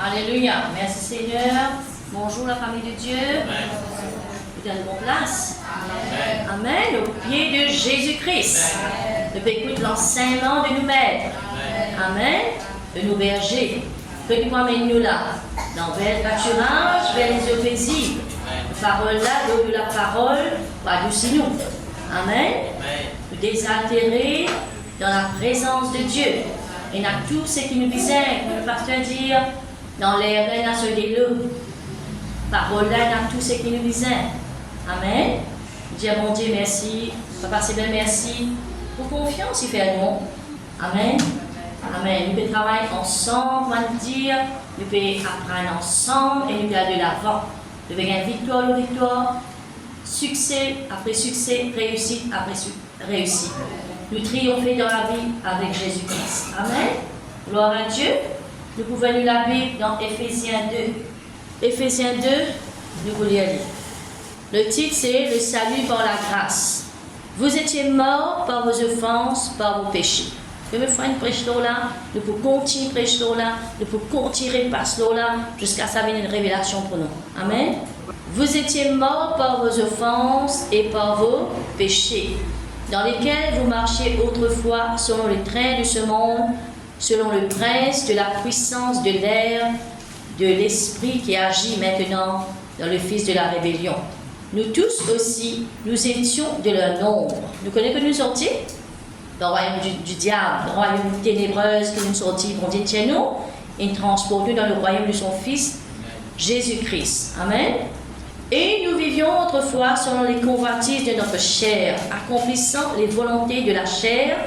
Alléluia. Merci Seigneur. Bonjour la famille de Dieu. Vous êtes en bonne place. Amen. Au pied de Jésus-Christ. Nous écoutons l'enseignement de nos maîtres. Amen. De nos bergers. Que tu amènes nous là. Dans le pâturage, vers les eaux paisibles. La parole là, l'eau de la parole, pour adoucir nous. Amen. Nous désaltérer dans la présence de Dieu. Et dans tout ce qui nous disait, comme le pasteur dit, dans l'air, dans ce délo. Parole là, dans tout ce qui nous disait. Amen. Dieu, mon Dieu, merci. Papa, c'est bien, merci pour confiance, il fait nous. Amen. Amen. Nous pouvons travailler ensemble, on va dire. Nous pouvons apprendre ensemble et nous pouvons aller de l'avant. Nous pouvons gagner victoire ou victoire. Succès après succès, réussite après réussite. Nous triompher dans la vie avec Jésus-Christ. Amen. Gloire à Dieu. Nous pouvons lire la Bible dans Éphésiens 2. Éphésiens 2, nous voulons lire. Le titre c'est Le salut par la grâce. Vous étiez morts par vos offenses, par vos péchés. Je me ferai une prêche là, nous pouvons continuer prêche là, nous pouvons continuer passe là, jusqu'à ça vienne une révélation pour nous. Amen. Vous étiez morts par vos offenses et par vos péchés, dans lesquels vous marchiez autrefois selon le train de ce monde, selon le prince de la puissance de l'air, de l'esprit qui agit maintenant dans le fils de la rébellion. Nous tous aussi, nous étions de leur nombre. Nous connaissons que nous sortis dans le royaume du diable, le royaume ténébreuse que nous sortis, on dit chez nous, et nous transportons dans le royaume de son fils, Jésus-Christ. Amen. Et nous vivions autrefois selon les convoitises de notre chair, accomplissant les volontés de la chair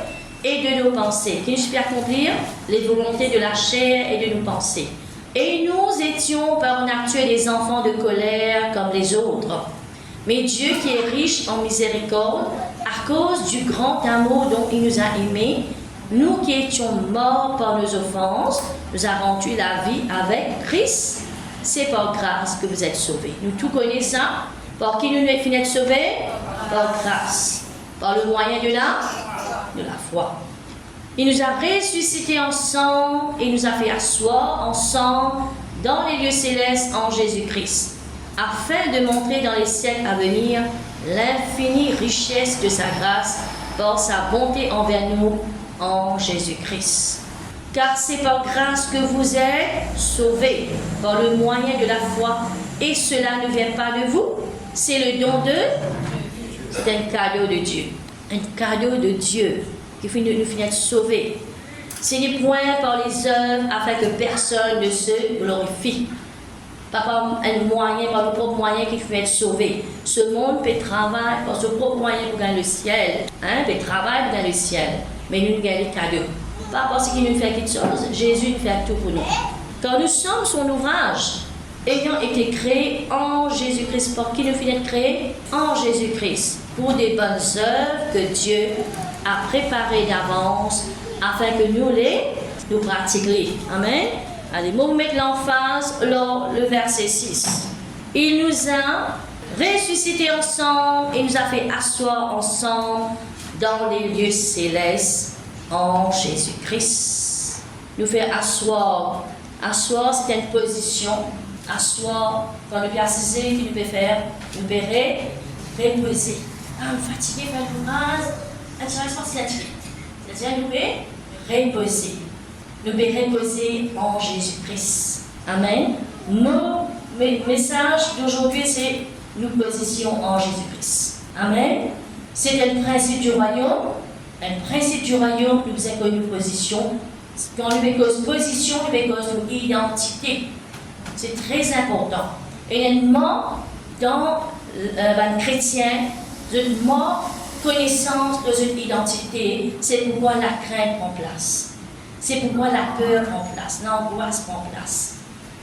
et de nos pensées. Qui nous peut accomplir les volontés de la chair et de nos pensées. Et nous étions par nature des enfants de colère comme les autres. Mais Dieu qui est riche en miséricorde, à cause du grand amour dont il nous a aimés, nous qui étions morts par nos offenses, nous a rendu la vie avec Christ. C'est par grâce que vous êtes sauvés. Nous tout connaissons. Par qui nous sommes finis sauvés? Par grâce. Par le moyen de la foi. Il nous a ressuscités ensemble et nous a fait asseoir ensemble dans les lieux célestes en Jésus-Christ, afin de montrer dans les siècles à venir l'infinie richesse de sa grâce par sa bonté envers nous en Jésus-Christ. Car c'est par grâce que vous êtes sauvés, par le moyen de la foi, et cela ne vient pas de vous, c'est le don de... C'est un cadeau de Dieu. Un cadeau de Dieu qui nous finit sauvés. Ce n'est point par les œuvres afin que personne ne se glorifie. Pas par un moyen, par le propre moyen qu'il faut être sauvé. Ce monde peut travailler par son propre moyen pour gagner le ciel. Peut travailler pour gagner le ciel. Mais nous gagnons le cadeau. Pas parce qu'il nous fait quelque chose, Jésus nous fait tout pour nous. Car nous sommes son ouvrage, ayant été créés en Jésus-Christ. Pour qui nous finit d'être créés? En Jésus-Christ. Pour des bonnes œuvres que Dieu a préparées d'avance, afin que nous pratiquions. Amen. Allez, vous mettez l'emphase, le verset 6. Il nous a ressuscités ensemble et nous a fait asseoir ensemble dans les lieux célestes en Jésus-Christ. Nous fait asseoir. Asseoir, c'est une position. Asseoir, quand nous peut assiser, qu'il nous peut faire, nous peut reposer. Nous fatigués par le phrase, c'est-à-dire nous peut reposer. Nous pouvons reposer en Jésus-Christ. Amen. Mon message d'aujourd'hui, c'est nous position en Jésus-Christ. Amen. C'est un principe du royaume. Un principe du royaume, nous avons une position. Quand nous avons position, nous avons une identité. C'est très important. Et honnêtement, dans le chrétien, une connaissance de une identité, c'est pourquoi la crainte prend place. C'est pourquoi la peur prend place, l'angoisse prend place.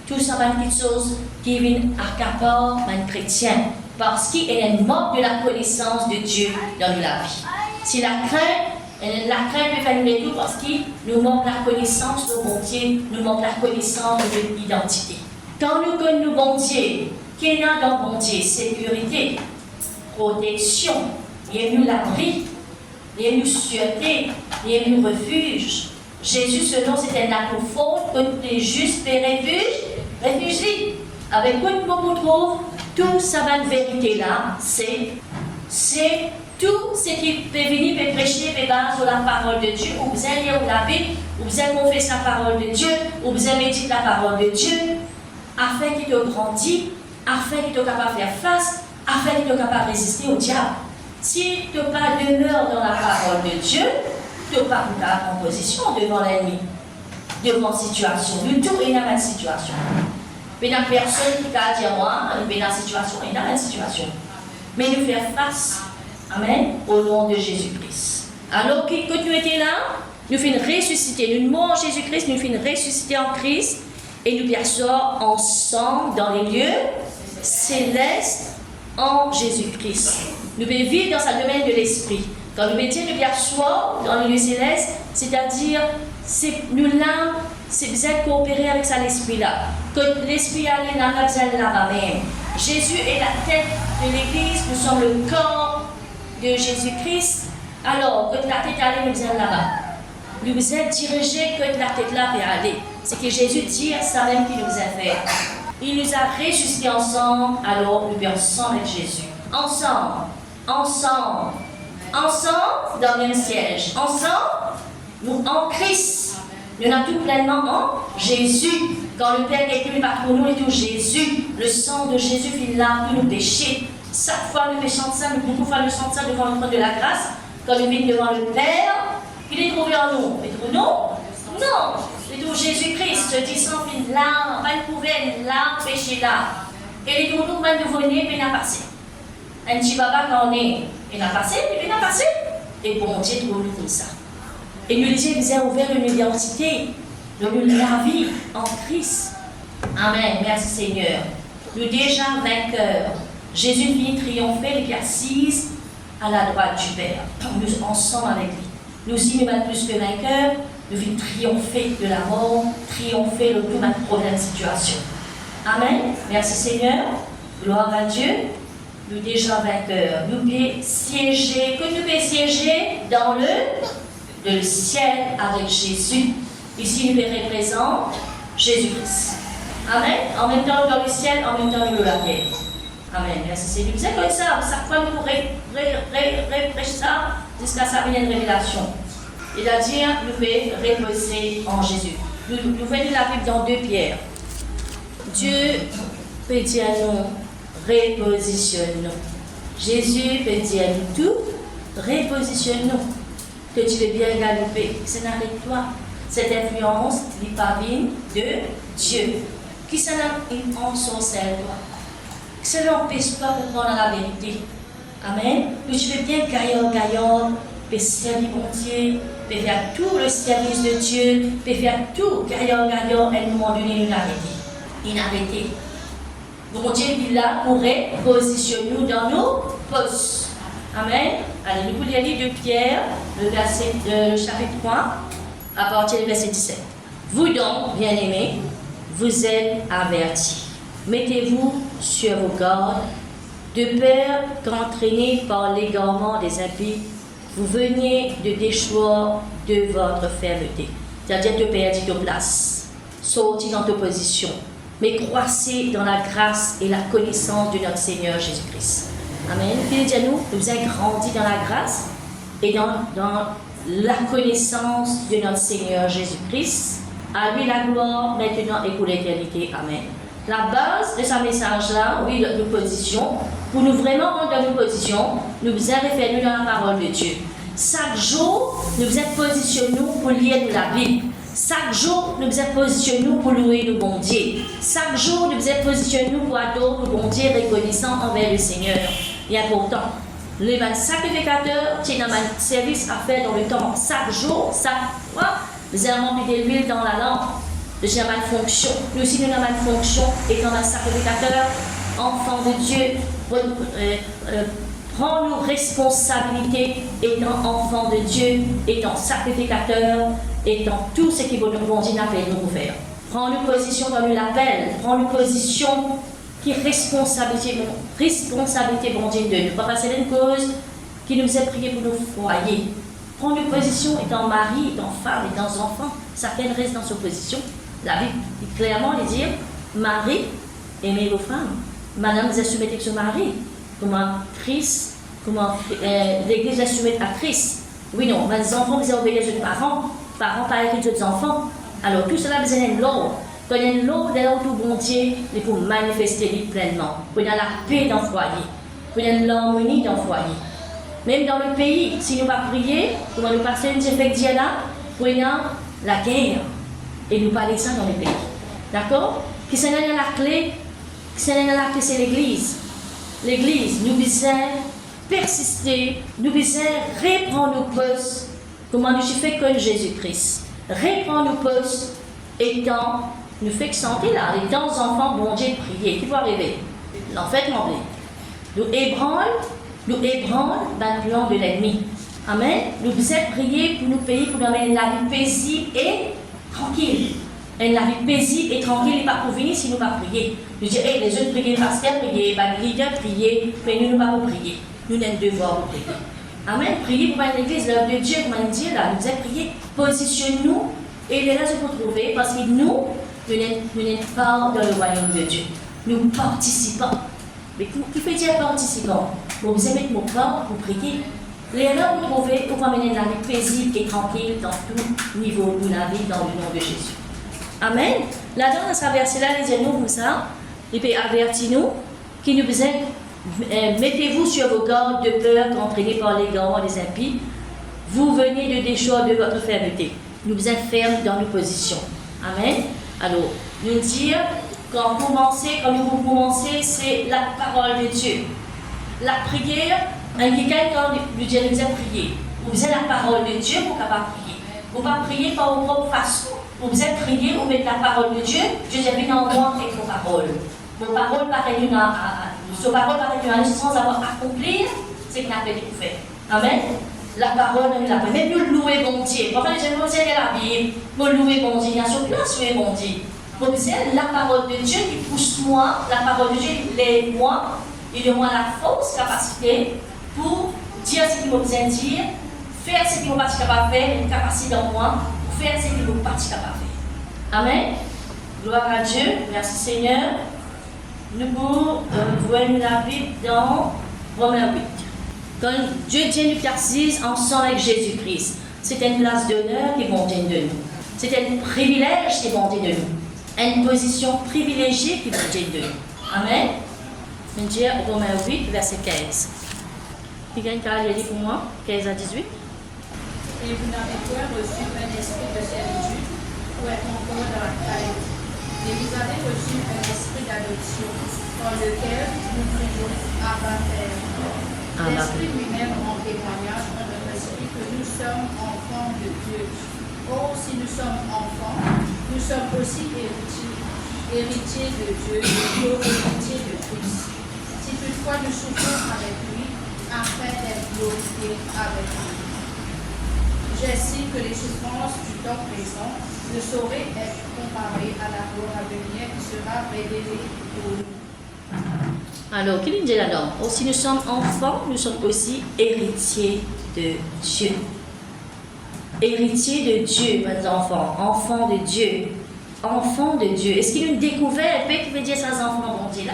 Tout ça, c'est quelque chose qui vient à caport un chrétien, parce qu'il est un manque de la connaissance de Dieu dans la vie. Si la crainte peut faire nous tout parce qu'il nous manque la connaissance de bon Dieu, nous manque la connaissance de l'identité. Quand nous connaissons bon Dieu, qu'il y a dans bon Dieu? Sécurité, protection, il y a nous l'abri, il y a nous sûreté, il y a nous refuge. Jésus, ce nom, c'est un apôtre contre les justes et refuge réfugie. Avec beaucoup trop, tout ça va une vérité-là, c'est tout ce qui peut venir peut prêcher peut base la parole de Dieu, ou vous allez lire la Bible, ou vous allez confesser la parole de Dieu, ou vous allez méditer la parole de Dieu, afin qu'il te grandisse, afin qu'il te capable de faire face, afin qu'il te capable de résister au diable. Si tu n'as pas demeure dans la parole de Dieu, tu n'as pas en position devant l'ennemi, devant la situation. Du tout, il y a une situation. Mais la personne qui a dit à moi, il y a une situation, il y a une situation. Mais nous faire face, amen, au nom de Jésus-Christ. Alors que tu étais là, nous faisons ressusciter, nous mourons en Jésus-Christ, nous faisons ressusciter en Christ, et nous perçons ensemble dans les lieux célestes en Jésus-Christ. Nous pouvons vivre dans ce domaine de l'esprit. Quand nous mettons nous perçoit dans le lieu céleste, c'est-à-dire, nous l'âme, c'est besoin de coopérer avec ça l'esprit-là. Que l'esprit allait dans la besoin de là-bas même. Jésus est la tête de l'Église, nous sommes le corps de Jésus-Christ. Alors, que la tête allait, nous besoin là-bas. Nous vous êtes dirigés que la tête là peut aller. C'est que Jésus dit ça même qu'il nous a fait. Il nous a ressuscités ensemble, alors nous versons avec Jésus. Ensemble, dans le même siège. Ensemble, nous en Christ. Nous avons tout pleinement en Jésus. Quand le Père est venu par nous et tout Jésus, le sang de Jésus il lave tous nos péchés. Chaque fois nous péchons ça, nous pouvons faire le sang de ça devant le trône de la grâce. Quand nous venons devant le Père, il est trouvé en nous. Il est trouvé nous? Non. C'est tout Jésus-Christ, ce disant qu'il lave, va trouver là, péché là. Et les tournois va nouveau-né, il n'a passé. Un petit papa quand on est, il n'a passé, il n'a passé. Et bon Dieu trouve nous comme ça. Et nous disons, vous avez ouvert une identité, nous la vie en Christ. Amen. Merci Seigneur. Nous déjà vainqueurs. Jésus vient triompher, il est assise à la droite du Père. Nous ensemble avec lui. Nous y nous plus que vainqueurs, nous venons triompher de la mort, triompher de tout notre problème, situation. Amen. Merci Seigneur. Gloire à Dieu. Nous déjà vainqueurs. Nous pouvons siéger, que nous pouvons siéger dans le ciel avec Jésus. Ici, nous représentons Jésus-Christ. Amen. En même temps, dans le ciel, en même temps, nous la terre. Amen. Merci Seigneur. C'est comme ça. Chaque fois, nous prêcher ça jusqu'à sa pleine révélation. C'est-à-dire, nous pouvons reposer en Jésus. Nous venons la Bible dans 2 Pierre. Dieu peut dire à nous, repositionne-nous. Jésus peut dire à nous tout, repositionne-nous. Que tu veux bien galoper. C'est avec toi. Cette influence, l'hypavine de Dieu. Qui s'en a une ensorcelle, toi? Que ça n'empêche pas de prendre la vérité. Amen. Que tu veux bien gaillard, peut servir mon Dieu, peut faire tout le service de Dieu, peut faire tout gaillard, à un moment donné, inarrêté. Mon Dieu, il est là pour positionner nous dans nos postes. Amen. Allez, nous pouvons lire de Pierre, le chapitre 3, à partir du verset 17. Vous donc, bien-aimés, vous êtes avertis. Mettez-vous sur vos gardes, de peur qu'entraînés par l'égarement des impies, vous veniez de déchoir de votre fermeté. C'est-à-dire de perdre ta place, sortir dans ta position, mais croissez dans la grâce et la connaissance de notre Seigneur Jésus-Christ. Amen. Puis dit à nous, vous avez grandi dans la grâce et dans la connaissance de notre Seigneur Jésus-Christ. À lui la gloire, maintenant et pour l'éternité. Amen. La base de ce message-là, oui, de nos positions, pour nous vraiment rendre dans nos positions, nous vous référons dans la parole de Dieu. Chaque jour, nous vous êtes positionnés pour lire la Bible. Chaque jour, nous vous êtes positionnés pour louer le bon Dieu. Chaque jour, nous vous êtes positionnés pour adorer le bon Dieu, reconnaissant envers le Seigneur. Et important, le sacrificateur tient un service à faire dans le temps. Chaque jour, chaque fois, nous avons mis de l'huile dans la lampe. Nous avons une fonction. Nous aussi, nous avons une fonction étant un sacrificateur, enfant de Dieu. Prends nos responsabilités étant enfant de Dieu, étant sacrificateur, étant tout ce qui vous nous appelle nous faire. Prends une position dans l'appel, prends une position qui est responsabilité bon Dieu de nous. Papa, c'est une cause qui nous a prié pour nos foyers. Prends une position étant mari, étant femme, étant enfant, chacun reste dans sa position. La Bible dit clairement de dire Marie, aimez vos femmes. Madame, vous êtes soumettez sur Marie. Comment Christ, l'Église est soumise à Christ. Oui, non, mes enfants, vous obéissez aux parents. Parents, pareil que les enfants. Alors, tout cela, vous avez une loi. Quand il y a une loi, il y a tout bon Dieu, il faut manifester pleinement. Quand il y a la paix dans le foyer. Quand il y a l'harmonie dans le foyer. Même dans le pays, si nous ne pas prier, comment nous passer une effet là, pour y a la guerre. Et nous parler ça dans les pays. D'accord? Qui c'est la clé? Qui c'est la clé, c'est l'Église. L'Église, nous devons persister, nous devons reprendre nos postes, comment nous fait comme Jésus-Christ. Reprendre nos postes, étant, nous fait que santé là, les temps enfants, bon Dieu, prier, qui va arriver? L'enfer trembler. Nous ébranlons le plan de l'ennemi. Amen. Nous devons prier pour nous payer, pour nous amener la vie paisible et tranquille. Et la vie paisible et tranquille n'est pas pour venir si nous ne pas prier. Nous disons, hey, les jeunes prier, les pasteurs prier, les leaders prier, mais nous ne pas prier. Nous n'avons devoir pour prier. Amen. Prier pour l'église, l'œuvre de Dieu, comme on dit là, nous devons prier, positionne-nous et les là se retrouver parce que nous n'êtes pas dans le royaume de Dieu. Nous participons. Mais qui fait dire participants? Vous mettre mon corps pour prier. Les là vous trouvez pour amener la vie paisible et tranquille dans tout niveau de la vie dans le nom de Jésus. Amen. Là-dedans, dans ce verset-là, les nous comme ça, il peut avertir nous qui nous besoin, mettez-vous sur vos gardes de peur entraînés par les garants des impies. Vous venez de déchoir de votre fermeté. Nous besoin fermes dans nos positions. Amen. Alors, nous dire, quand nous commençons, c'est la parole de Dieu. La prière, quelqu'un quand nous dit, nous besoin prier. Vous avez la parole de Dieu pour capable prier. Vous ne pouvez pas prier par vos propres façons. Vous êtes prié, vous mettez la parole de Dieu, Dieu est venu en moi avec vos paroles. Vos paroles paraissent sans avoir accompli ce qu'il a fait découvert. Amen. La parole, nous la même nous louer bon Dieu. Pourquoi les gens vous avez la Bible, vous louez bon Dieu, il y a sur place louer bon Dieu. Vous avez la parole de Dieu qui pousse moi, la parole de Dieu qui l'aide moi, il donne-moi la force, capacité pour dire ce qu'il m'a besoin de dire, faire ce qu'il m'a pas capable de faire, une capacité dans moi. Faire ce qu'il ne pas capable de faire. Amen. Gloire à Dieu. Merci Seigneur. Nous pouvons voir la Bible dans Romains 8. Quand Dieu dit nous t'assise ensemble avec Jésus-Christ, c'est une place d'honneur qui est montée de nous. C'est un privilège qui est monté de nous. Une position privilégiée qui est montée de nous. Amen. Je vais dire Romains 8, verset 15. Quelqu'un qui a lu pour moi, 15 à 18. Et vous n'avez point reçu un esprit de servitude pour être encore dans la crainte. Et vous avez reçu un esprit d'adoption, par lequel nous crions Abba Père. L'esprit lui-même rend témoignage en notre esprit que nous sommes enfants de Dieu. Or, si nous sommes enfants, nous sommes aussi héritiers de Dieu et héritiers de Christ. Si toutefois nous souffrons avec lui, afin d'être glorifiés avec lui. J'estime que les souffrances du temps présent ne sauraient être comparées à la gloire à venir qui sera révélée pour nous. Alors, qu'il dit là-dedans? Si nous sommes enfants, nous sommes aussi héritiers de Dieu. Héritiers de Dieu, mes enfants. Enfants de Dieu. Enfants de Dieu. Est-ce qu'il nous découvert qui veut dire ça, enfants bon Dieu là?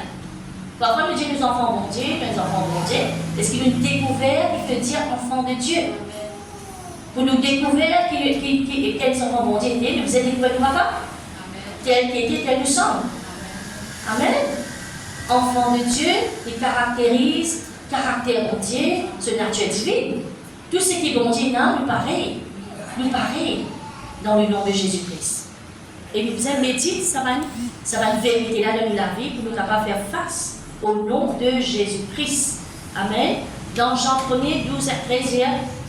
Parfois, nous disons nos enfants bon Dieu, nos enfants bon Dieu. Est-ce qu'il nous découvert qui veut dire enfants de Dieu? Pour nous découvrir quels sont nos bons Dieu, nous vous avez découvert nous papa, tel qu'il était, tel nous sommes. Amen. Enfants de Dieu, qui caractérise caractère bon Dieu, ce nature divine. Tout ce qui est bon Dieu, non, nous pareil dans le nom de Jésus-Christ. Et nous faisons méditer, ça va une vérité là dans la vie pour nous capables de faire face au nom de Jésus-Christ. Amen. Dans Jean 1er, 12 à 13,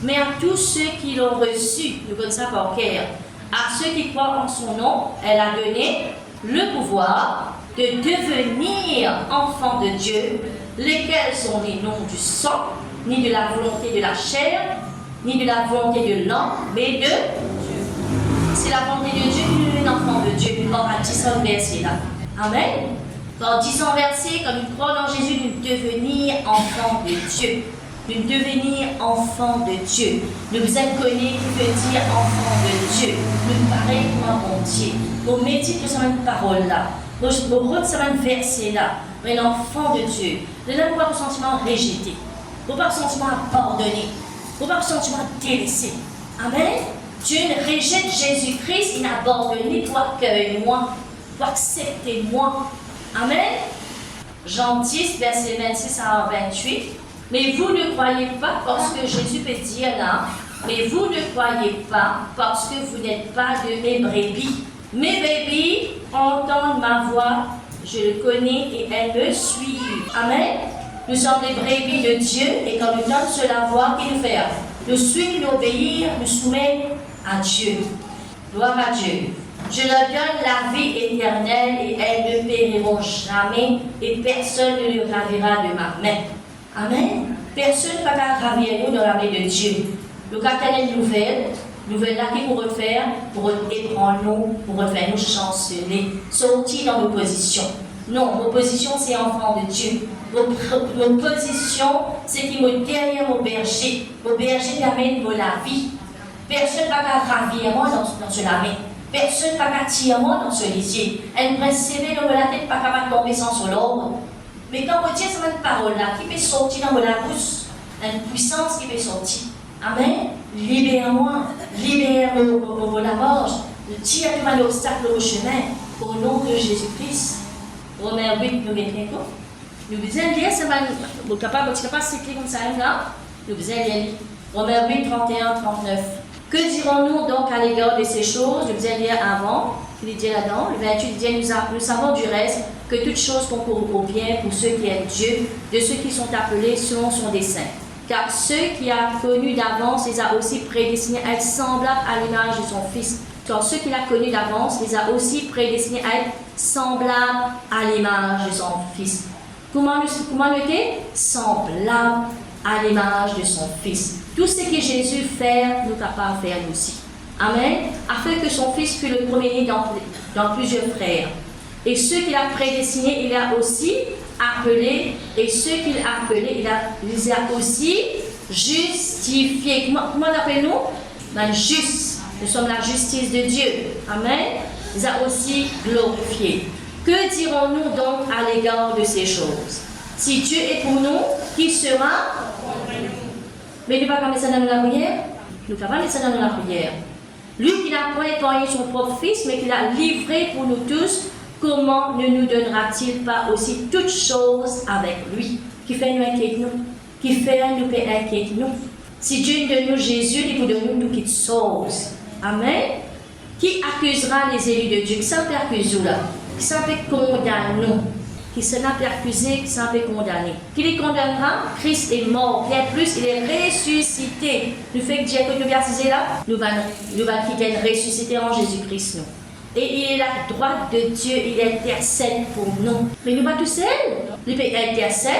mais à tous ceux qui l'ont reçu, nous connaissons ça par cœur, à ceux qui croient en son nom, elle a donné le pouvoir de devenir enfants de Dieu, lesquels sont nés non du sang, ni de la volonté de la chair, ni de la volonté de l'homme, mais de Dieu. C'est la volonté de Dieu qui nous est enfant de Dieu. Nous avons 10 versets là. Amen. Dans 10 versets, quand nous croyons en Jésus, nous devenir enfants de Dieu. de devenir enfant de Dieu. Nous vous connaissez qui veut dire enfant de Dieu. Nous parlons comme mon Dieu. Nous méditons sur cette parole-là. Nous retenons sur ce verset-là. Un enfant de Dieu. Nous n'avons pas le sentiment rejeté. Nous n'avons pas le sentiment abandonné. Nous n'avons pas le sentiment délaissé. Amen. Dieu ne rejette Jésus-Christ, il n'a abandonné pour accueillir moi, pour accepter moi. Amen. Jean 10, verset 26 à 28. Mais vous ne croyez pas parce que Jésus peut dire là, mais vous ne croyez pas parce que vous n'êtes pas de mes brebis. Mes brebis entendent ma voix, je le connais et elles me suivent. Amen. Nous sommes les brebis de Dieu et quand nous donnons cela voix, qu'il nous fait? Nous suivre, nous obéir, nous soumettre à Dieu. Gloire à Dieu. Je leur donne la vie éternelle et elles ne périront jamais et personne ne les ravira de ma main. Amen. Personne ne va ravir nous dans la main de Dieu. Nous avons une nouvelle là qui pour refaire, pour reprendre nous, pour refaire nous chanceler, sortir dans nos positions. Non, nos positions c'est enfant de Dieu. Nos positions c'est qui me derrière mon berger. Mon berger t'amène la vie. Personne ne va ravir moi dans ce main. Personne ne va tirer moi dans ce lisier. Elle me sévère dans la tête, pas capable de tomber sans l'ordre. Mais quand on dit cette parole-là, qui peut sortir dans la bouche, une puissance qui peut sortir. Amen. Libère-moi, libère-moi la mort. Tire-moi l'obstacle au chemin. Au nom de Jésus-Christ. Romains 8, nous mettons. Nous allons lire, c'est vous capable de citer comme ça là. Nous allons lire. Romains 8, 31, 39. Que dirons-nous donc à l'égard de ces choses? Je vous ai dit avant, il dit là-dedans, le 28 dit, nous savons du reste que toutes choses concourent au bien pour ceux qui aiment Dieu, de ceux qui sont appelés selon son dessein. Car ceux qui a connus d'avance les a aussi prédestinés à être semblables à l'image de son Fils. Car ceux qu'il a connus d'avance les a aussi prédestinés à être semblables à l'image de son Fils. Comment nous était? Semblable à l'image de son Fils. Tout ce que Jésus fait, nous capables de faire nous aussi. Amen. Afin que son Fils fût le premier-né dans plusieurs frères. Et ceux qu'il a prédestinés, il a aussi appelés. Et ceux qu'il a appelés, il les a aussi justifiés. Comment l'appelons-nous? Juste. Nous sommes la justice de Dieu. Amen. Il les a aussi glorifiés. Que dirons-nous donc à l'égard de ces choses? Si Dieu est pour nous, qui sera? Mais nous ne pouvons pas mettre ça dans la prière. Nous ne pouvons pas mettre ça dans la prière. Lui qui n'a pas épargné son propre Fils, mais qui l'a livré pour nous tous, comment ne nous donnera-t-il pas aussi toutes choses avec lui? Qui fait nous inquiéter nous? Qui fait nous inquiéter nous? Si Dieu donne nous Jésus, il vous donne nous toutes choses. Amen. Qui accusera les élus de Dieu? Qui s'en peut accuser là? Qui s'en peut condamner nous? Qui s'en peut accuser, qui s'en peut condamner? Qui les condamnera? Christ est mort. Bien plus, il est ressuscité. Nous fait que Dieu que nous baptisé là, nous va quitter ressuscité en Jésus-Christ nous. Et il est à la droite de Dieu, il intercède pour nous. Mais nous pas tout seuls. Il intercède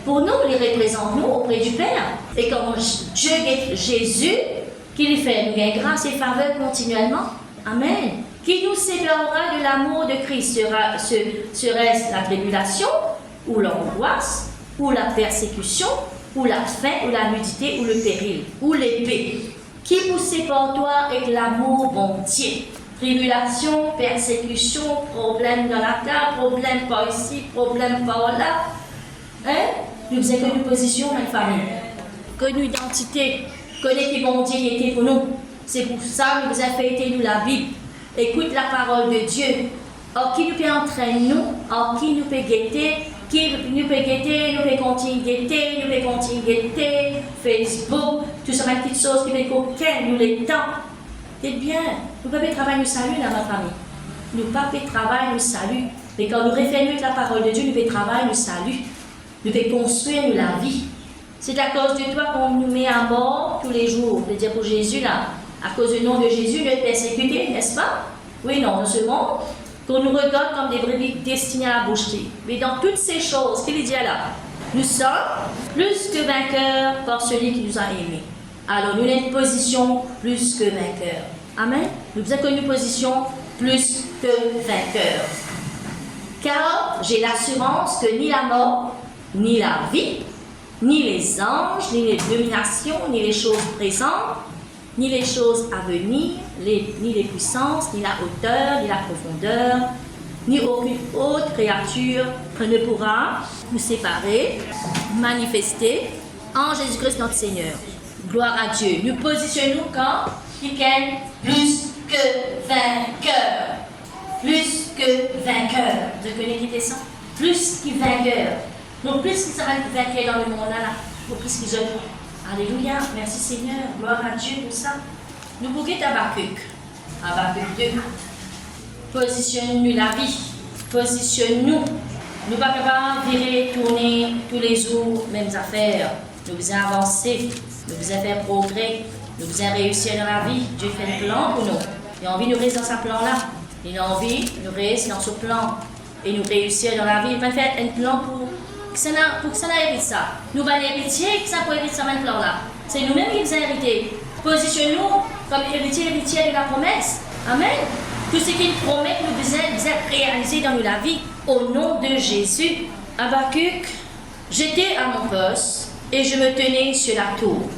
pour nous, il représente nous auprès du Père. Et comme Dieu est Jésus, qu'il fait nous gagne grâce et faveur continuellement. Amen. Qui nous séparera de l'amour de Christ? Serait-ce la tribulation, ou l'angoisse, ou la persécution, ou la faim, ou la nudité, ou le péril, ou l'épée? Qui vous sépare toi avec l'amour bon Dieu? Tribulation, persécution, problème dans la terre, problème par ici, problème par là. Hein? Nous avons connu position dans la famille, connu identité, connaît qui bon Dieu était pour nous. C'est pour ça que nous avons fait nous la Bible. Écoute la parole de Dieu. Or, qui nous peut entraîner nous? Or, qui nous peut guetter? Qui nous peut guetter? Nous peut continuer guetter? Nous peut continuer guetter? Facebook, tout ça, ma petite chose qui peut coquer, nous les temps. C'est bien. Nous ne pouvons pas travailler, nous salut dans ma famille. Nous ne pouvons pas travailler, nous salut. Mais quand nous référons la parole de Dieu, nous pouvons travailler, nous salut. Nous pouvons construire nous, la vie. C'est à cause de toi qu'on nous met à mort tous les jours. Je veux dire pour Jésus là. À cause du nom de Jésus, nous sommes persécutés, n'est-ce pas? Oui, non, dans ce monde, qu'on nous regarde comme des brebis destinées à la boucherie. Mais dans toutes ces choses, qu'il dit là, nous sommes plus que vainqueurs par celui qui nous a aimés. Alors, nous avons une position plus que vainqueurs. Amen? Nous avons une position plus que vainqueurs. Car j'ai l'assurance que ni la mort, ni la vie, ni les anges, ni les dominations, ni les choses présentes, ni les choses à venir, ni les puissances, ni la hauteur, ni la profondeur, ni aucune autre créature ne pourra nous séparer, manifester en Jésus-Christ notre Seigneur. Gloire à Dieu. Nous positionnons comme quelqu'un plus que vainqueur. Plus que vainqueur. Vous connaissez ça? Plus que vainqueur. Donc plus qu'ils seront vainqueurs dans le monde là, plus qu'ils ont. Alléluia. Merci Seigneur. Gloire à Dieu pour ça. Nous bouquons Habakkuk. Habakkuk 2. Positionnons-nous la vie. Positionnons-nous. Nous ne pouvons pas virer, tourner tous les jours, mêmes affaires. Nous devons avancer. Nous devons faire progrès. Nous devons réussir dans la vie. Dieu fait un plan pour nous. Il a envie de nous rester dans ce plan-là. Il a envie de nous rester dans ce plan. Et nous réussir dans la vie. Il va faire un plan pour que ça n'hérite ça. Nous allons hériter, que ça peut hériter ça maintenant là. C'est nous-mêmes qui nous hériter. Positionnons-nous comme héritiers de la promesse. Amen. Tout ce qu'il promet nous devons réaliser dans la vie. Au nom de Jésus. Habakkuk, j'étais à mon poste et je me tenais sur la tour.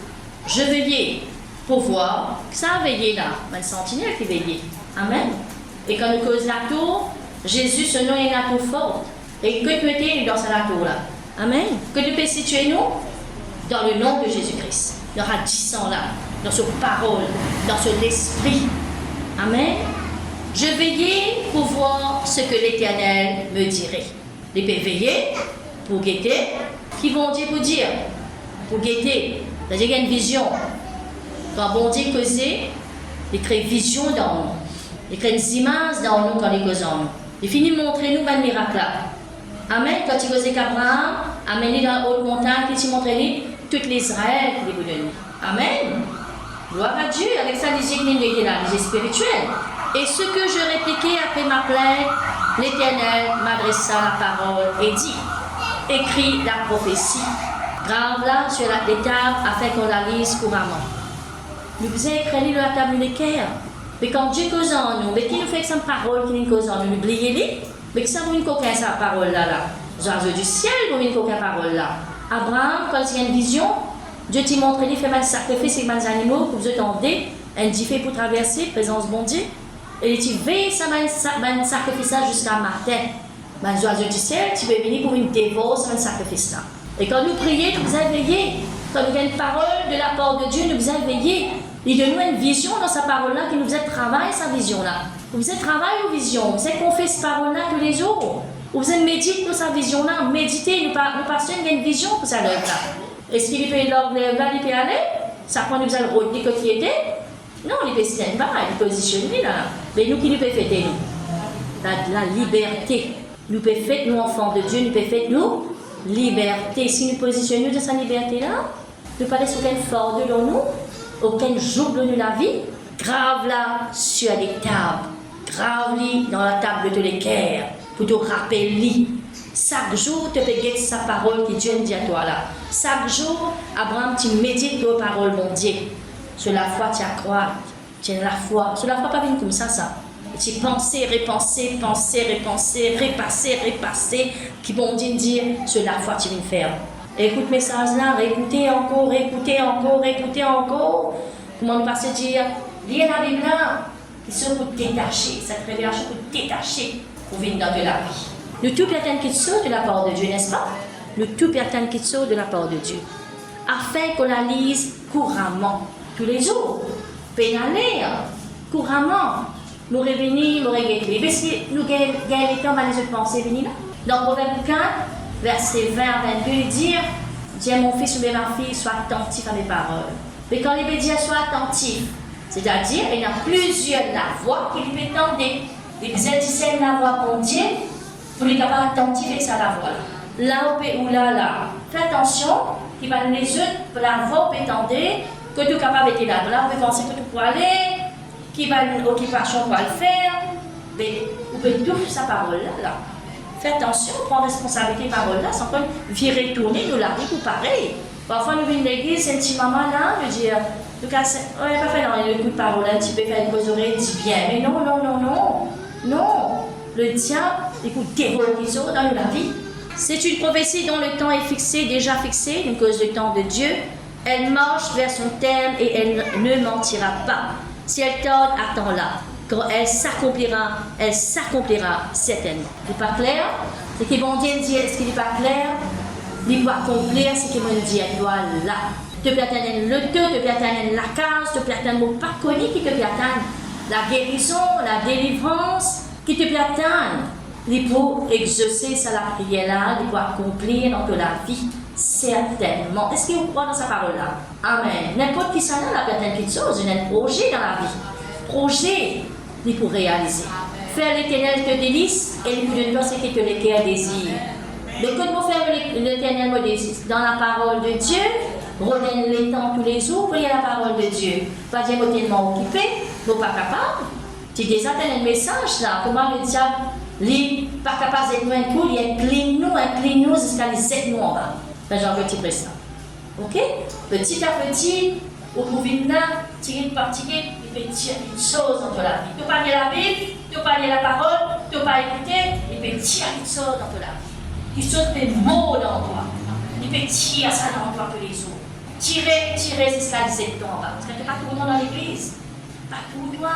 Je veillais pour voir que ça a veillé là. Le sentinelle qui veillait. Amen. Et quand nous causons la tour, Jésus, ce nom est la tour forte. Et que tu étais dans cette tour-là. Amen. Que tu peux situer nous dans le nom de Jésus-Christ. Dans radissant là, dans ce parole, dans ce esprit. Amen. Je veillais pour voir ce que l'Éternel me dirait. Les peux veiller pour guetter. Qui vont dire pour dire? Pour guetter. C'est-à-dire qu'il y a une vision. Quand bon Dieu causait, il crée une vision dans nous. Il crée des images dans nous quand il cause en nous. Il finit de montrer nous un miracle là. Amen. Quand il causait qu'Abraham, amené dans la haute montagne, il montrait toutes les Israël qui les donné. Amen. Gloire à Dieu. Avec ça, les églises là, les spirituels. Et ce que je répliquais après ma plainte, l'Éternel m'adressa la parole et dit, écris la prophétie, grave-la sur les tables afin qu'on la lise couramment. Nous vous avez écrit la table de l'équerre. Mais quand Dieu cause en nous, mais qui nous fait que cette parole qui nous cause en nous, oubliez-les. Mais que ça vous coquin sa parole là. Les oiseaux du ciel vous une coquin parole là. Abraham, quand il y a une vision, Dieu t'a montré, il fait mal sacrifice avec les animaux que vous attendez, un fait pour traverser, présence bon Dieu. Et tu veilles ça sacrifice jusqu'à matin. Les oiseaux du ciel, tu veux venir pour une dévore ce sacrifice là. Et quand nous prions, nous vous veillé. Quand nous avons une parole de la part de Dieu, nous vous veillé. Il donne nous une vision dans sa parole-là qui nous faisait travailler sa vision-là. Vous faisait travailler aux visions, vous faisait confier cette parole-là tous les jours. Vous faisait méditer pour sa vision-là. Méditer, nous passons une vision pour sa œuvre-là. Est-ce qu'il peut l'œuvre-là, il peut aller? Ça prend nous allons retenir que qui était? Non, il peut se tenir, il peut positionner là. Mais nous qui nous peut fêter, nous? La liberté. Nous peut fêter, nous enfants de Dieu, nous peut fêter, nous, liberté. Si nous positionnons dans sa liberté-là, nous ne parlons aucun fort de nous. Aucun jour de la vie, grave-la sur les tables, grave-la dans la table de l'équerre, pour te rappeler. Chaque jour, tu peux guetter sa parole que Dieu dit à toi là. Chaque jour, Abraham, tu médites tes paroles, mon Dieu. Sur la foi, tu as croire. Tu as la foi. Sur la foi, pas venir comme ça. Tu penser, repenser, repasser, qui vont dire sur la foi, tu viens faire. Écoute le message là, écoutez encore. Comment nous passer dire, lire la Bible là, il se pour détacher, cette révélation pour détacher pour venir dans de la vie. Nous tous personnes qui sortent de la part de Dieu, n'est-ce pas? Nous tous personnes qui sortent de la part de Dieu, afin qu'on la lise couramment, tous les jours, pénaler, couramment, nous revenir, nous regretter. Parce que nous gagnons les temps à les autres pensées venir là. Dans Proverbe 4, verset 20 à 22, il dit, dis à mon fils ou à ma fille, sois attentif à mes paroles. Mais quand il veut dire sois attentif, c'est-à-dire il y a plusieurs la voix qui lui entendent. Il discerne la voix pour Dieu, pour les capables attentifs avec sa la voix. Là ou là. Fais attention, qui va nous les autres, pour la voix, pour entendre, que tu es capable d'être là. Là, vous pensez que tu peux aller, qui va une occupation pour le faire, mais vous pouvez tout sa parole là. Fais attention, prends responsabilité parole là, sans qu'on virer, tourner, nous la pour pareil. Parfois, nous venons de l'église, c'est un petit maman là, nous dire, en tout cas, on n'a pas fait dans le coup de parole, un petit peu faire une cause oreille, dit bien. Mais non. Le diable, écoute, dévoile les autres dans la vie. C'est une prophétie dont le temps est fixé, déjà fixé, une cause du temps de Dieu. Elle marche vers son terme et elle ne mentira pas. Si elle tarde, attends-la. Quand elle s'accomplira certainement. C'est pas clair? C'est que bon Dieu dit, est-ce qu'il n'est pas clair? Il doit accomplir ce qu'il me dit, elle doit là. Tu peux atteindre le deux, tu peux atteindre la case, tu peux atteindre mon pas connu qui te peut atteindre la guérison, la délivrance, qui te peut atteindre. Il faut exaucer ça, la prière-là, il faut accomplir dans la vie, certainement. Est-ce que vous croyez dans sa parole-là? Amen. N'importe qui s'en a peut atteindre quelque chose, il y a un projet dans la vie. Projet, il faut réaliser. Faire l'Éternel te délice et le plus de toi, c'est que le cœur désire. Mais quand vous faites l'Éternel me délice dans la parole de Dieu, revenez les temps tous les jours, priez la parole de Dieu. Pas dire que vous êtes tellement occupé, vous n'êtes pas capable. Tu déjà un message là, comment le diable n'est pas capable d'être moins cool, il incline nous jusqu'à les 7 mois en bas. Ben, j'en veux un petit peu ça. Ok? Petit à petit, vous pouvez là, tirer pratiquer, il peut tirer une chose dans la vie. Tu peux pas lire la Bible, tu peux pas lire la parole, tu peux pas écouter, il peut tirer une chose dans la vie. Quelque chose fait mot dans toi. Il peut tirer ça dans toi tous les jours. Tirer jusqu'à les 7 mois en bas. Parce que pas tout le monde dans l'église. Pas tout le monde.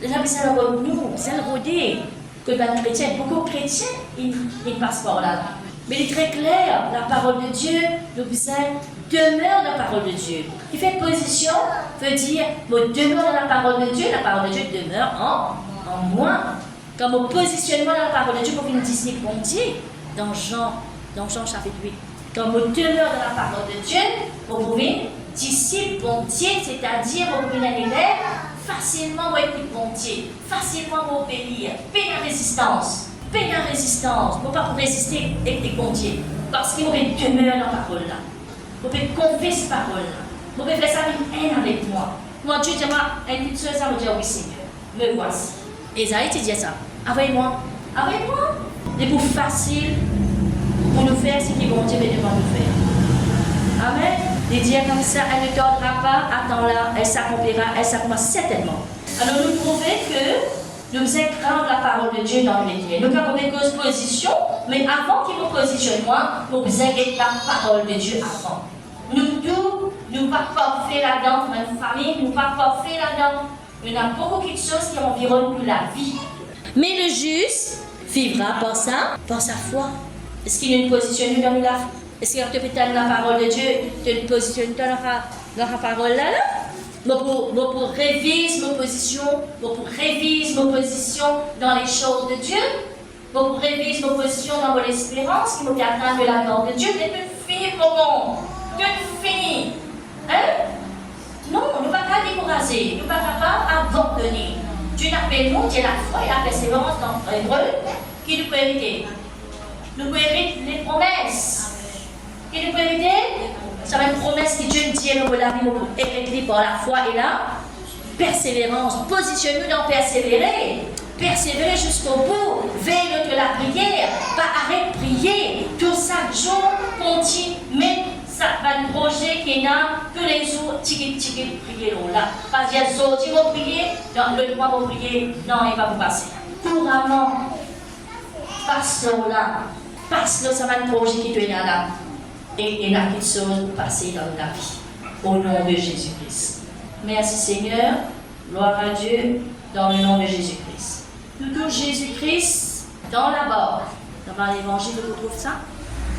Là, c'est le nous, c'est le rodé. Que les chrétiens, beaucoup de chrétiens, ils passent par là. Mais il est très clair, la parole de Dieu, le besoin demeure dans la parole de Dieu. Qui fait position veut dire, je demeure dans la parole de Dieu demeure en moi. Comme mon positionnement dans la parole de Dieu pour une disciple Dieu, dans Jean chapitre 8. Comme je demeure dans la parole de Dieu, vous pouvez disciple Dieu, c'est-à-dire vous pouvez aller facilement vous écouter mon Dieu, facilement vous obéir, paix la résistance. Paix la résistance, vous ne pouvez pas résister avec les Dieu, parce que vous pouvez demeurer dans la parole là. Vous pouvez confier cette parole là. Vous pouvez faire ça avec moi. Moi, Dieu dit, une petite chose, ça me dit, oui Seigneur, me voici. Esaïe te dit ça. Avec-moi. C'est pour facile pour nous faire ce que bon Dieu veut nous faire. Amen. Il dit comme ça, elle ne tordra pas, attends-la, elle s'accomplira certainement. Alors nous prouvons que nous écrasons la parole de Dieu dans l'église. Nous avons une position, mais avant qu'il nous positionne, nous écrasons la parole de Dieu avant. Nous ne pouvons pas faire là-dedans, notre famille, nous ne pouvons pas faire là-dedans. Il y a beaucoup de choses qui environnent la vie. Mais le juste vivra par sa foi. Est-ce qu'il y a une position dans la foi? Est-ce que tu peux dans la parole de Dieu, tu as une position dans la parole là? Pour réviser nos positions, pour réviser nos positions dans les choses de Dieu, pour réviser nos positions dans l'espérance qui nous attend de la mort de Dieu, tu peux finir comment? Tu peux finir. Hein? Non, nous ne pouvons pas décourager, nous ne pouvons pas abandonner. Dieu appelle nous, Dieu la foi et la persévérance dans l'hébreu qui nous peut hériter. Nous pouvons hériter les promesses. Qui nous peut hériter? Ça va être une promesse que Dieu nous dit dans la vie, pour hériter par la foi et la persévérance. Positionne-nous dans persévérer. Persévérer jusqu'au bout. Veille de la prière. Pas arrête de prier. Tout chaque jour, continue. Mais ça va un projet qui est là. Tous les jours, prier là. Pas dire, tu vas prier. Non, le droit de prier. Non, il va vous passer. Couramment. Passe-le là. Passe-le, ça va un projet qui est là. Et il y a quelque chose pour passer dans la vie. Au nom de Jésus-Christ. Merci Seigneur. Gloire à Dieu. Dans le nom de Jésus-Christ. Toujours Jésus-Christ dans la barque. Dans l'évangile, vous trouvez ça?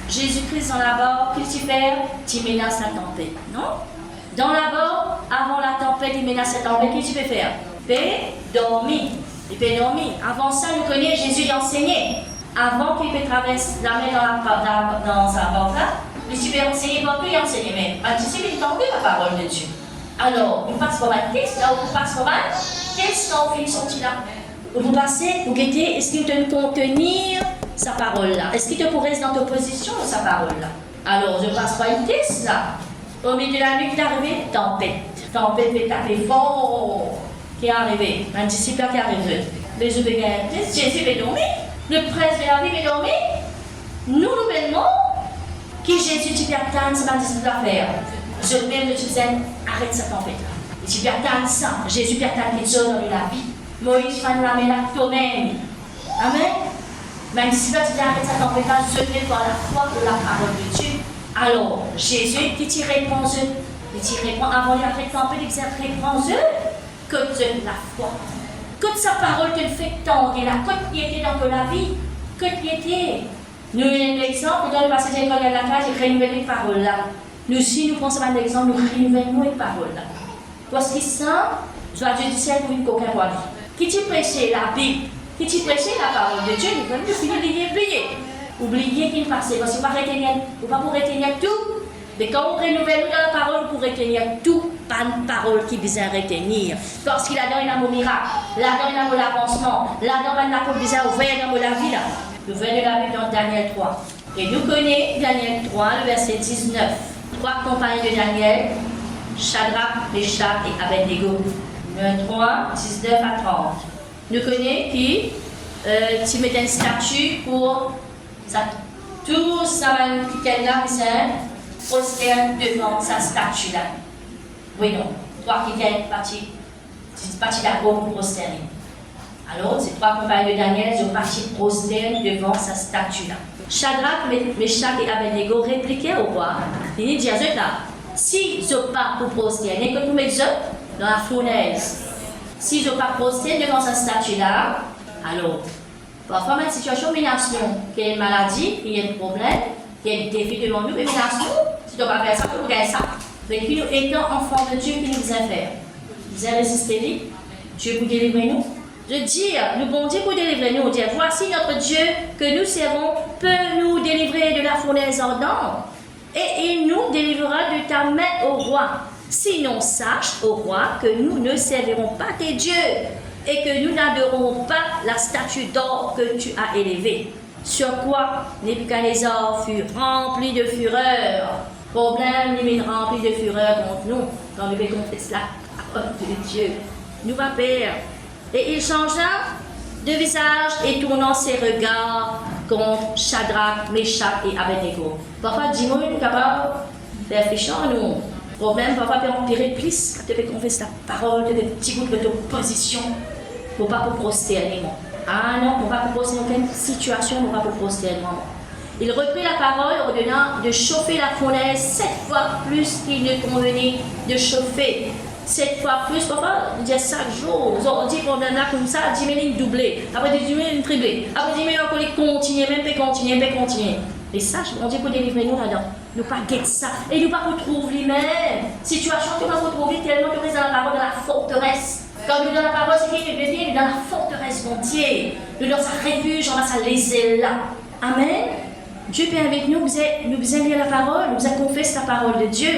Jésus-Christ dans la barque, qu'est-ce que tu fais? Tu menaces la tempête. Non? Dans la barque, avant la tempête, il menace la tempête. Qu'est-ce que tu peux faire? Dormir. Il peut dormir. Avant ça, nous connaissons Jésus enseignait. Avant qu'il peut traverser la mer dans sa barque là, les super enseignés ne peuvent plus enseigner, mais anticiper il t'envoie la parole de Dieu. Alors, nous passons par un texte, là où nous passons par un texte, quand on finit sorti là. Vous passez, vous guettez, est-ce qu'il te contenir sa parole là? Est-ce qu'il te pourrait dans ta position de sa parole là? Alors, je passe par un texte là. Au milieu de la nuit, qui est arrivé, tempête. Tempête fait taper fort. Qui est arrivé? Un disciple qui est arrivé. Mais je vais gagner un texte, Jésus va dormir. Le prince de la vie va dormir. Nous, nouvellement, qui Jésus, tu peux attendre, c'est ma disciple à faire. Je même le disais, arrête cette tempête-là. Et tu peux attendre ça. Jésus peut attendre quelque chose dans la vie. Moïse fait la mer toi-même. Amen. Même si tu arrêtes ça t'en fait pas jeter par la foi de la parole de Dieu. Alors, Jésus, qui t'y répond, il t'y répond avant la récompense, il dit réponds-eux, que de la foi. Que sa parole te fait tendre, et la côte qui était dans la vie, que qui était. Nous, un exemple, dans le passage de l'école de la cage, il renouvelle les paroles là. Nous aussi, nous pensons à l'exemple, nous renouvellons les paroles là. Parce que ça, je vais dire ciel pour une coquin pour lui. Qui t'y prêchait la Bible, qui t'y prêchait la parole de Dieu, nous allons finir de oublier. Oubliez qu'il passait, parce que vous ne pouvez pas retenir tout. Mais quand on renouvelle dans la parole, vous pouvez retenir tout, pas une parole qui vise à retenir. Parce qu'il a donné un mot miracle, là-dedans il a un mot l'avancement, là-dedans il a un mot bizarre, ouvert un mot la vie là. Nous venons de la Bible dans Daniel 3. Et nous connaissons Daniel 3, le verset 19. Trois compagnons de Daniel, Shadrach, Meshach et Abednego. 3, 19 à 30. Nous connaissons qui tu mets une statue pour ça. Tout ça va nous quitter là, c'est prosterne devant sa statue là. Oui, non. Toi qui viens parti d'accord pour prosterner. Alors, ces trois compagnons de Daniel sont partis prosterner devant sa statue là. Shadrach, Meshach et Abednego répliquaient au roi. Ils disaient là, si ils n'ont pas pour prosterner, que nous mettons dans la fournaise. S'ils n'ont pas prosterné devant sa statue là, alors, parfois, une situation de menace, qu'il y a une maladie, qu'il y a un problème, qu'il y a un défi devant nous, mais menace, si tu ne dois pas faire ça, tu ne gagner ça. Mais puis nous étant enfants de Dieu, qui nous a fait? Nous avons résisté, Dieu pour délivrer nous. De dire, nous bon Dieu pour délivrer nous, dire, voici notre Dieu que nous servons peut nous délivrer de la fournaise ardente, et il nous délivrera de ta main au roi. Sinon, sache au roi que nous ne servirons pas tes dieux et que nous n'adorerons pas la statue d'or que tu as élevée. Sur quoi Nebuchadnezzar fut rempli de fureur. Problème, il est rempli de fureur contre nous, quand nous confessons la parole de Dieu. Nous va Père. Et il changea de visage et tournant ses regards contre Shadrach, Meshach et Abednego. Parfois, dis-moi, nous sommes capables de faire fichant, nous. Problème, parfois, peut empirer plus. Tu peux confesser la parole, tu peux petit bout de ton position pour ne pas pour prosterner. Ah non, pour ne pas pour prosterner aucune situation, pour ne pas pour prosterner. Il reprit la parole, ordonnant de chauffer la fournaise 7 fois plus qu'il ne convenait de chauffer. 7 fois plus, parfois, il y a 5 jours. On dit problème là comme ça, 10 minutes doublé, après 10 minutes triplé, après 10 minutes encore continuer, même pas continuer. Et ça, on dit pour délivrer nous là-dedans. Nous pas guetter ça. Et nous pas retrouver les mêmes situations que nous retrouver tellement que nous dans la parole de la forteresse. Quand nous dans la parole, c'est qu'il est bien, dans la forteresse, mon Dieu. Nous dans sa refuge, on va sa laisser là. Amen. Dieu est avec nous, nous aimons lire la parole, nous avons confessé la parole de Dieu.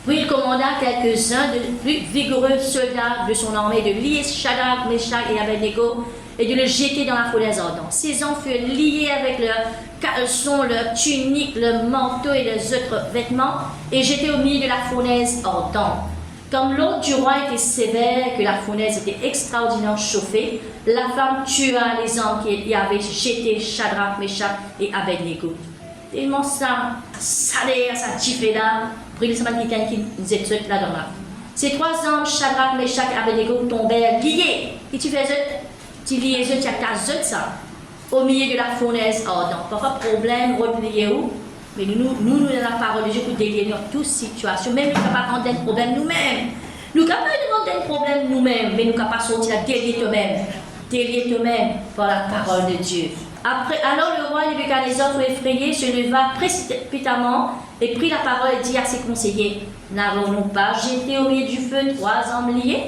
Puis il commanda quelques-uns de plus vigoureux soldats de son armée de lier Shadrach, Meshach et Abednego et de le jeter dans la fournaise ardente. Ces hommes furent liés avec leurs caleçons, leurs tuniques, leurs manteaux et leurs autres vêtements et jetés au milieu de la fournaise ardente. Comme l'ordre du roi était sévère, que la fournaise était extraordinairement chauffée, la femme tua les hommes qui y avaient jeté Shadrach, Meshach et Abednego. Tellement ça salaire, ça tifait là, pour les semaines qui nous étaient là-dedans là. Ces trois hommes, Shadrach, Meshach et Abednego, tombèrent liés. Et tu faisais, tu liais, tu as ta ça, au milieu de la fournaise ardente. Parfois, problème, replier où? Mais nous, dans la parole de Dieu, pour délier dans toute situation, même nous ne sommes pas rendre un problème nous-mêmes. Nous ne sommes pas rendre un problème nous-mêmes, mais nous ne sommes pas sortir à délier toi-même par la parole de Dieu. Après, alors le roi Nebuchadnezzar, effrayé, se leva précipitamment et prit la parole et dit à ses conseillers, n'avons-nous pas jeté au milieu du feu 3 hommes liés?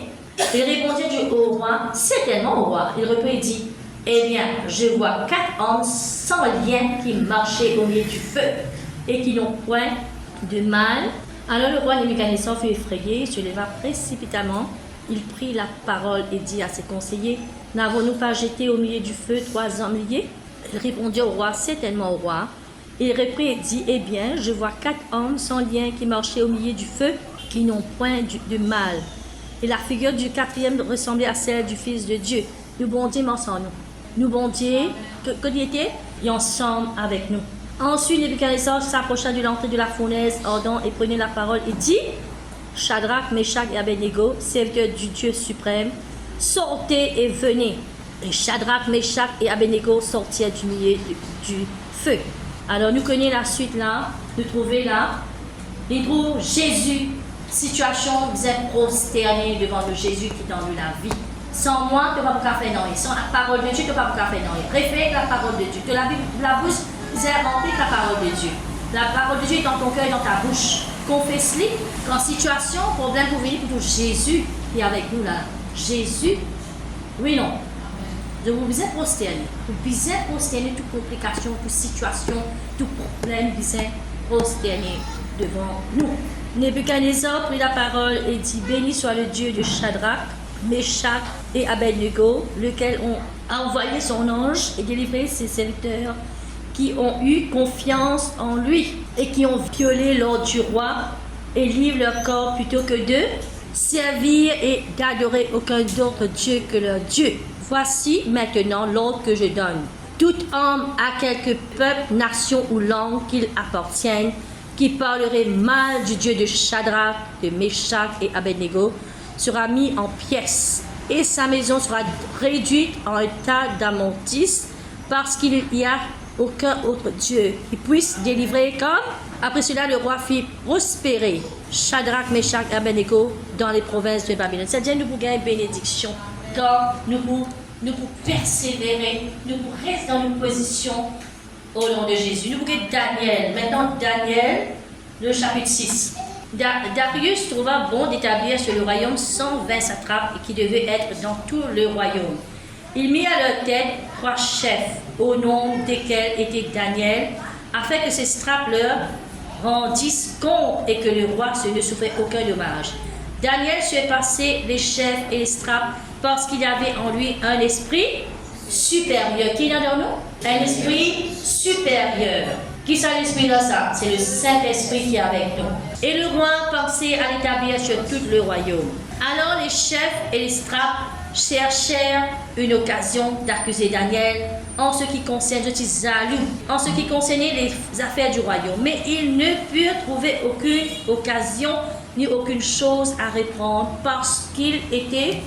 Il répondit au roi, certainement au roi. Il reprit et dit, eh bien, je vois 4 hommes sans lien qui marchaient au milieu du feu et qui n'ont point de mal. Alors le roi Nebuchadnezzar fut effrayé, se leva précipitamment. Il prit la parole et dit à ses conseillers, n'avons-nous pas jeté au milieu du feu 3 hommes liés? Il répondit au roi, certainement au roi. Il reprit et dit, eh bien, je vois 4 hommes sans lien qui marchaient au milieu du feu, qui n'ont point de mal. Et la figure du 4e ressemblait à celle du Fils de Dieu. Nous bon Dieu ensemble nous. Nous bon Dieu, que il était, et ensemble avec nous. Ensuite, Nebuchadnezzar s'approcha de l'entrée de la fournaise ardente et prenait la parole et dit, Shadrach, Meshach et Abednego, serviteurs du Dieu suprême, sortez et venez. Et Shadrach, Meshach et Abednego sortirent du milieu du feu. Alors nous connaissons la suite là, nous trouvons là, nous trouvons Jésus, situation, vous êtes prosternés devant le Jésus qui donne la vie. Sans moi, tu ne vas pas faire non. Sans la parole de Dieu, tu ne vas pas faire non. Réfère la parole de Dieu. Que la bouche, vous avez rempli la parole de Dieu. La parole de Dieu est dans ton cœur et dans ta bouche. Confesse-les. Quand situation, problème, vous venez plutôt Jésus qui est avec nous là. Jésus, oui, non. Vous êtes prosterné. Vous êtes prosterné, toute complication, toute situation, tout problème, vous êtes prosterné devant nous. Nebuchadnezzar prit la parole et dit: béni soit le Dieu de Shadrach, Meshach et Abednego, lequel a envoyé son ange et délivré ses serviteurs qui ont eu confiance en lui et qui ont violé l'ordre du roi et livrent leur corps plutôt que de servir et d'adorer aucun autre Dieu que leur Dieu. Voici maintenant l'ordre que je donne. Tout homme à quelque peuple, nation ou langue qu'il appartienne, qui parlerait mal du Dieu de Shadrach, de Meshach et Abednego, sera mis en pièces, et sa maison sera réduite en un tas d'immondices, parce qu'il n'y a aucun autre Dieu qui puisse délivrer comme. Après cela, le roi fit prospérer Shadrach, Meshach et Abednego dans les provinces de Babylone. C'est-à-dire, nous pouvons gagner bénédiction quand nous pouvons persévérer, nous pouvons rester dans une position au nom de Jésus. Nous pouvons Daniel. Maintenant, Daniel, le chapitre 6. Darius trouva bon d'établir sur le royaume 120 satrapes qui devaient être dans tout le royaume. Il mit à leur tête 3 chefs, au nom desquels était Daniel, afin que ces satrapes leur rendissent compte et que le roi ne souffrait aucun dommage. Daniel surpassait les chefs et les satrapes parce qu'il avait en lui un esprit supérieur. Qui est dans nous? Un esprit supérieur. Qui c'est l'esprit-là, ça? C'est le Saint-Esprit qui est avec nous. Et le roi pensait à l'établir sur tout le royaume. Alors les chefs et les satrapes cherchèrent une occasion d'accuser Daniel en ce qui concerne, je suis jaloux, en ce qui concernait les affaires du royaume. Mais ils ne purent trouver aucune occasion ni aucune chose à reprendre parce qu'il était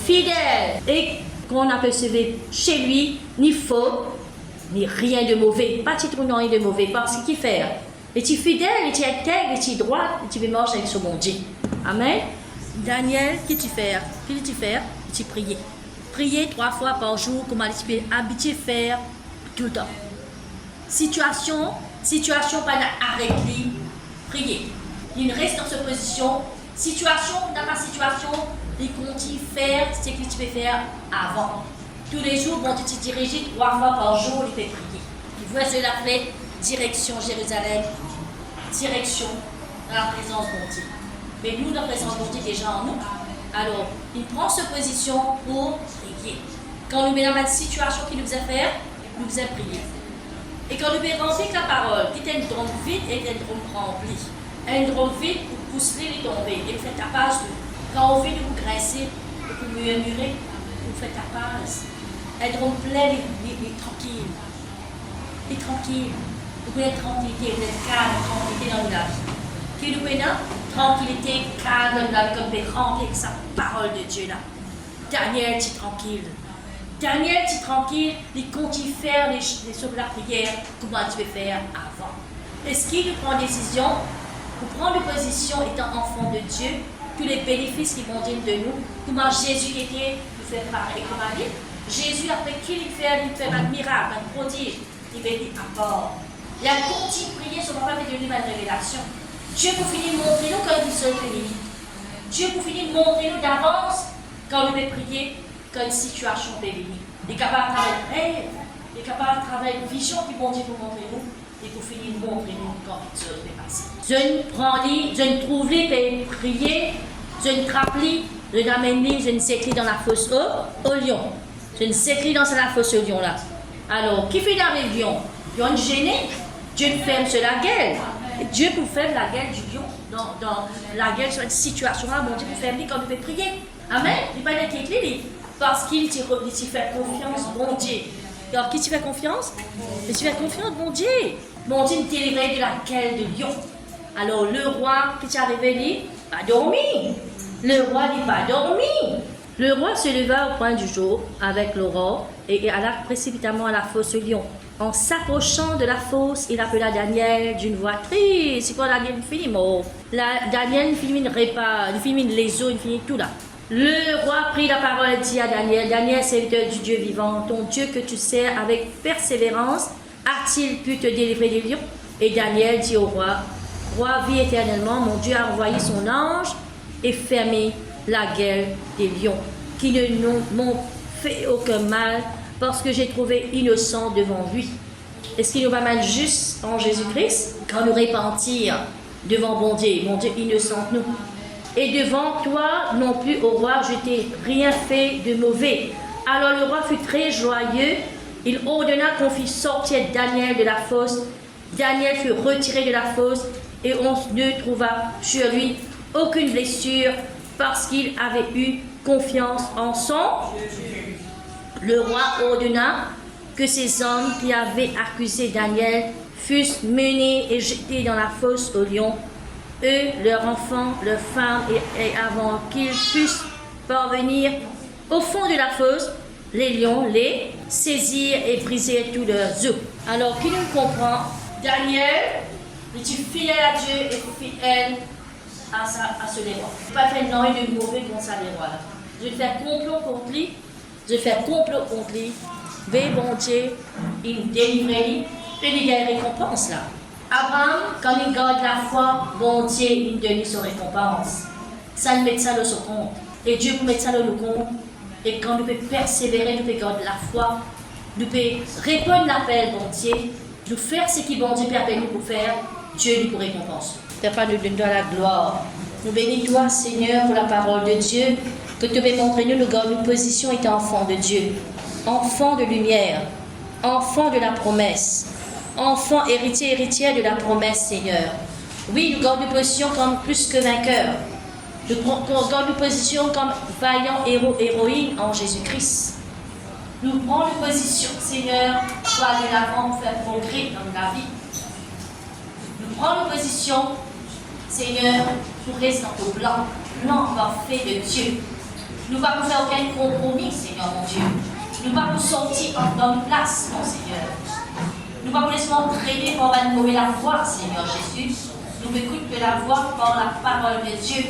fidèle et qu'on n'apercevait chez lui ni faux ni rien de mauvais. Pas de tout, non, rien de mauvais. Parce qu'il fait. Et tu es fidèle, et tu es intègre, et tu es droit, et tu veux marcher avec ce bon Dieu. Amen. Daniel, qu'est-ce que tu fais? Qu'est-ce que tu fais? Tu prier. Prier 3 fois par jour, comment tu peux habituer à faire tout le temps. Situation, pas d'arrêter, prier. Il reste dans cette position. Situation, dans ma situation, il continue à faire ce que tu peux faire avant. Tous les jours, bon, tu te diriges 3 fois par jour, il fait prier. Il voit cela fait direction Jérusalem, direction dans la présence de Dieu. Mais nous, la présence de Dieu est déjà en nous. Alors, il prend cette position pour prier. Quand nous mettons dans une situation qui nous a fait, nous faisons prier. Et quand nous mettons remplir la parole, qui est une drôme vide et une drôme remplie. Un drôme vide pour pousser les tomber. Et vous faites tapage. Quand on veut vous grincer, vous murmurer, vous faites tapage. Un drôme plein et tranquille. Et tranquille. Vous pouvez être tranquillité, vous êtes calme, tranquillité dans la vie. Qui nous pouvez là? Tranquillité, calme dans la vie, comme vous remplir avec sa parole de Dieu là. Daniel, tu es tranquille. Daniel, tu es tranquille, il continue à faire les choses de la prière, comment tu veux faire avant. Est-ce qu'il prend une décision pour prendre une position étant enfant de Dieu, tous les bénéfices qui vont dire de nous, comment Jésus était, nous fait pareil, comment il Jésus, après qu'il fait un miracle, un prodige, il va dire à part. Il a continué de prier, son papa est devenu une révélation. Dieu pour finir de montrer nous quand il se finit. Dieu pour finir de montrer nous d'avance quand on veut prier, quand une situation peut venir. Il est capable de travailler un rêve, il est capable de travailler une vision qui bon Dieu pour montrer nous et pour finir de montrer nous quand il se peut passer. Je ne prends les, je ne trouve les pour prier, je ne trappe les, je n'amène les, je ne s'écris dans la fosse au lion. Je ne s'écris dans la fosse au lion là. Alors, qui fait la réunion? Il y a une gênée. Dieu ne ferme sur la gueule. Et Dieu pour faire la gueule du lion. Dans la gueule sur une situation là, mon Dieu pour fermer quand on veut prier. Amen. Il n'est pas inquiété, parce qu'il te fait confiance, bon Dieu. Alors, qui tu fais confiance? Mais tu fais confiance, bon Dieu. Mon Dieu t'est réveillé de la gueule de lion. Alors, le roi qui t'est arrivé, il n'a pas dormi. Le roi n'a pas dormi. Le roi se leva au point du jour avec l'aurore et alla précipitamment à la fosse au lion. En s'approchant de la fosse, il appela Daniel d'une voix triste. C'est quoi Daniel finit mot. Daniel finit pas, il finit les os, il finit tout là. Le roi prit la parole et dit à Daniel, Daniel, serviteur du Dieu vivant, ton Dieu que tu sers avec persévérance, a-t-il pu te délivrer des lions? Et Daniel dit au roi, roi, vis éternellement, mon Dieu a envoyé son ange et fermé la gueule des lions, qui ne m'ont fait aucun mal, parce que j'ai trouvé innocent devant lui. Est-ce qu'il nous va mal juste en Jésus-Christ? Quand nous repentir devant mon Dieu innocente nous. Et devant toi non plus, ô roi, je t'ai rien fait de mauvais. Alors le roi fut très joyeux. Il ordonna qu'on fît sortir Daniel de la fosse. Daniel fut retiré de la fosse et on ne trouva sur lui aucune blessure parce qu'il avait eu confiance en son. Le roi ordonna que ces hommes qui avaient accusé Daniel fussent menés et jetés dans la fosse aux lions, eux, leurs enfants, leurs femmes, et avant qu'ils puissent parvenir au fond de la fosse, les lions les saisirent et brisèrent tous leurs os. Alors, qui nous comprend? Daniel était fidèle à Dieu et fidèle à ce roi. Pas fait non de mauvais contre ça, les rois. Je vais faire complot contre lui. Je vais faire complot contre lui. Mais bon Dieu, il délivre lui et il y a une récompense là. Abraham, quand il garde la foi, bon Dieu, il donne son récompense. Ça nous met ça dans son compte. Et Dieu peut mettre ça dans le compte. Et quand nous pouvons persévérer, nous pouvons garder la foi, nous pouvons répondre à l'appel, bon Dieu, nous faire ce qui bon Dieu permet nous pour faire, Dieu nous pour récompense. Papa, nous donne la gloire. Nous bénissons toi, Seigneur, pour la parole de Dieu, que tu veux montrer nous gardons une position étant enfant de Dieu, enfant de lumière, enfant de la promesse, enfant héritière de la promesse, Seigneur. Oui, nous gardons une position comme plus que vainqueur. Nous gardons une position comme vaillant héros, héroïne en Jésus-Christ. Nous prenons une position, Seigneur, pour aller de l'avant, pour faire progrès dans la vie. Nous prenons une position, Seigneur, pour rester dans le plan parfait de Dieu. Nous ne pouvons pas faire aucun compromis, Seigneur, mon Dieu. Nous ne pouvons pas sortir dans une place, mon Seigneur. Nous ne pouvons pas laisser entraîner par la mauvaise voix, Seigneur Jésus. Nous écoutons la voix par la parole de Dieu.